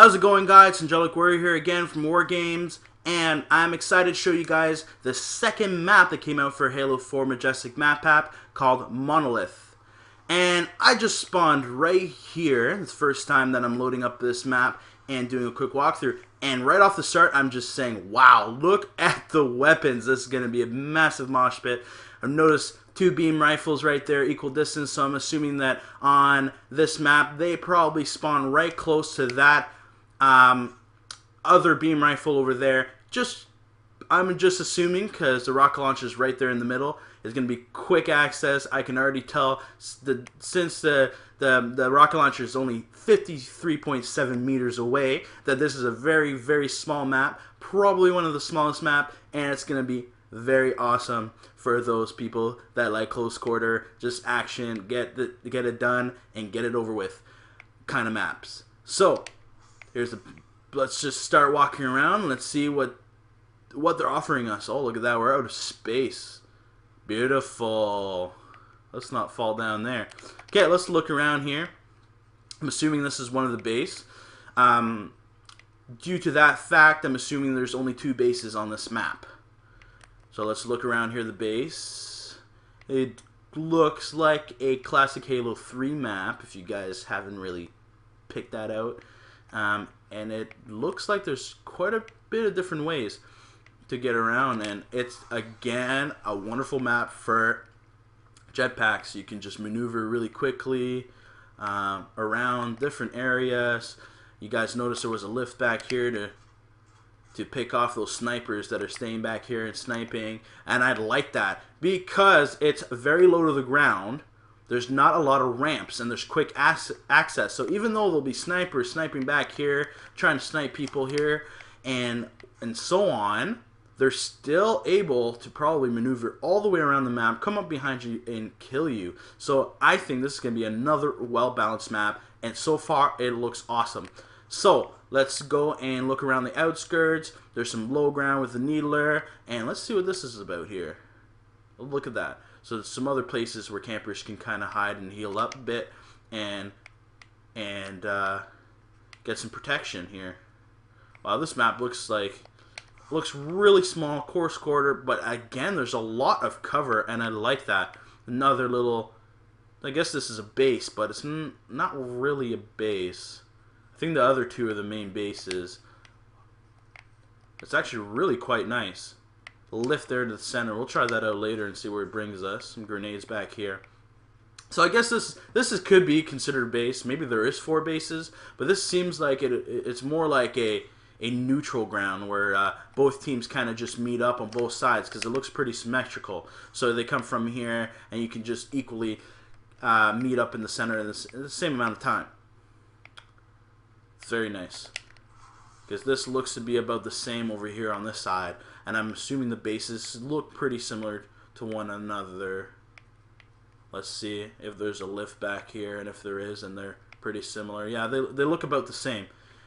How's it going, guys? Angelic Warrior here again from War Games, and I'm excited to show you guys the second map that came out for Halo 4 Majestic Map Pack called Monolith. And I just spawned right here. It's the first time that I'm loading up this map and doing a quick walkthrough. And right off the start, I'm just saying, wow, look at the weapons. This is going to be a massive mosh pit. I've noticed two beam rifles right there, equal distance, so I'm assuming that on this map, they probably spawn right close to that other beam rifle over there. I'm just assuming, because the rocket launcher is right there in the middle. It's going to be quick access. I can already tell since the rocket launcher is only 53.7 meters away that this is a very, very small map, probably one of the smallest map, and it's going to be very awesome for those people that like close quarter, just action, get it done and get it over with kind of maps. So let's just start walking around. Let's see what they're offering us. Oh, look at that, we're out of space. Beautiful. Let's not fall down there. Okay, let's look around here. I'm assuming this is one of the base. Due to that fact, I'm assuming there's only two bases on this map. So let's look around here, the base. It looks like a classic Halo 3 map, if you guys haven't really picked that out. And it looks like there's quite a bit of different ways to get around. And it's, again, a wonderful map for jetpacks. You can just maneuver really quickly around different areas. You guys notice there was a lift back here to pick off those snipers that are staying back here and sniping, and I like that because it's very low to the ground. There's not a lot of ramps and there's quick access, so even though there'll be snipers sniping back here trying to snipe people here and so on, they're still able to probably maneuver all the way around the map, come up behind you and kill you. So I think this is going to be another well-balanced map, and so far it looks awesome. So let's go and look around the outskirts. There's some low ground with the needler, and let's see what this is about here. Look at that. So there's some other places where campers can kind of hide and heal up a bit and get some protection here. Wow, this map looks really small, coarse quarter, but again, there's a lot of cover, and I like that. Another little, I guess this is a base, but it's not really a base. I think the other two are the main bases. It's actually really quite nice. The lift there to the center. We'll try that out later and see where it brings us. Some grenades back here. So I guess this could be considered a base. Maybe there is 4 bases, but this seems like it's more like a neutral ground where both teams kind of just meet up on both sides because it looks pretty symmetrical. So they come from here and you can just equally meet up in the center in the same amount of time. It's very nice. Because this looks to be about the same over here on this side. And I'm assuming the bases look pretty similar to one another. Let's see if there's a lift back here. And if there is, and they're pretty similar. Yeah, they look about the same.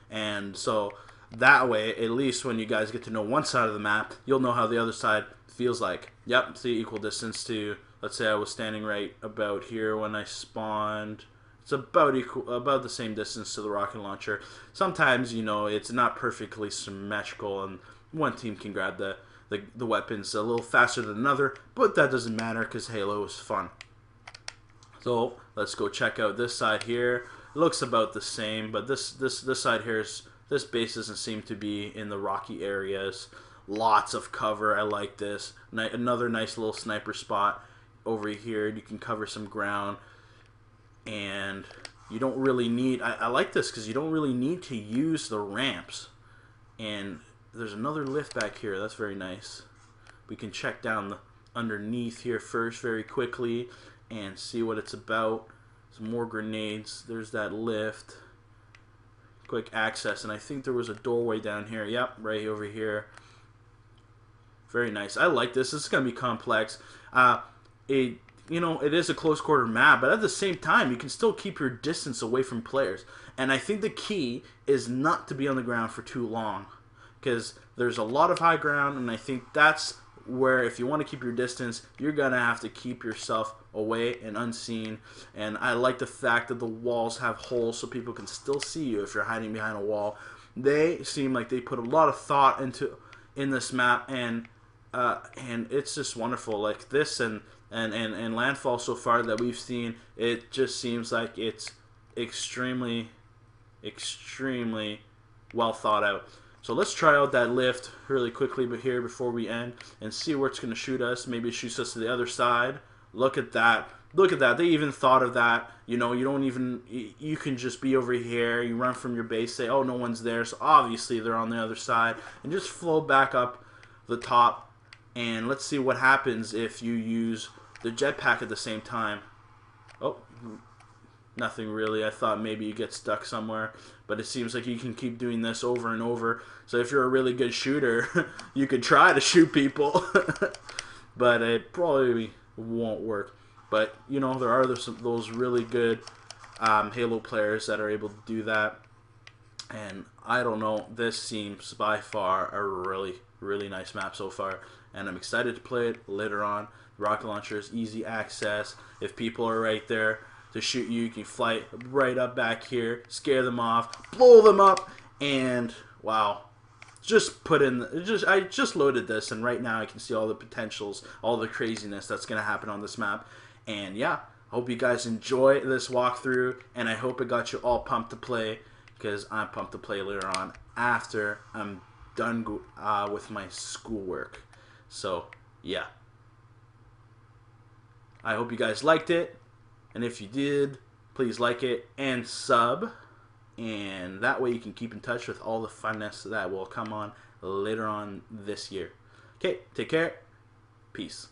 And so that way, at least when you guys get to know one side of the map, you'll know how the other side feels like. Yep, see, equal distance to, let's say I was standing right about here when I spawned. It's about the same distance to the rocket launcher. Sometimes, you know, it's not perfectly symmetrical, and one team can grab the weapons a little faster than another, but that doesn't matter because Halo is fun. So let's go check out this side here. It looks about the same, but this side here this base doesn't seem to be in the rocky areas. Lots of cover. I like this. Another nice little sniper spot over here. You can cover some ground. And you don't really need, I like this because you don't really need to use the ramps. And there's another lift back here. That's very nice. We can check down underneath here first very quickly and see what it's about. Some more grenades. There's that lift. Quick access. And I think there was a doorway down here. Yep, right over here. Very nice. I like this. This is going to be complex. You know, it is a close quarter map, but at the same time, you can still keep your distance away from players. And I think the key is not to be on the ground for too long, because there's a lot of high ground, and I think that's where if you want to keep your distance, you're going to have to keep yourself away and unseen. And I like the fact that the walls have holes so people can still see you if you're hiding behind a wall. They seem like they put a lot of thought in this map, and it's just wonderful. Like this and Landfall so far that we've seen, it just seems like it's extremely well thought out. So let's try out that lift really quickly before we end and see where it's going to shoot us. Maybe it shoots us to the other side. Look at that. Look at that. They even thought of that. You know, you can just be over here. You run from your base, say, oh, no one's there. So obviously they're on the other side. And just float back up the top. And let's see what happens if you use the jetpack at the same time. Oh, nothing really. I thought maybe you get stuck somewhere, but it seems like you can keep doing this over and over. So if you're a really good shooter, you could try to shoot people, but it probably won't work. But you know, there are those really good Halo players that are able to do that, and I don't know. This seems by far a really nice map so far, and I'm excited to play it later on. The rocket launcher is easy access. If people are right there to shoot you, you can fly right up back here, scare them off, blow them up, and wow. I just loaded this, and right now I can see all the potentials, all the craziness that's going to happen on this map. And yeah, I hope you guys enjoy this walkthrough, and I hope it got you all pumped to play, because I'm pumped to play later on after I'm done with my schoolwork. So yeah, I hope you guys liked it. And if you did, please like it and sub. And that way you can keep in touch with all the funness that will come on later on this year. Okay, take care. Peace.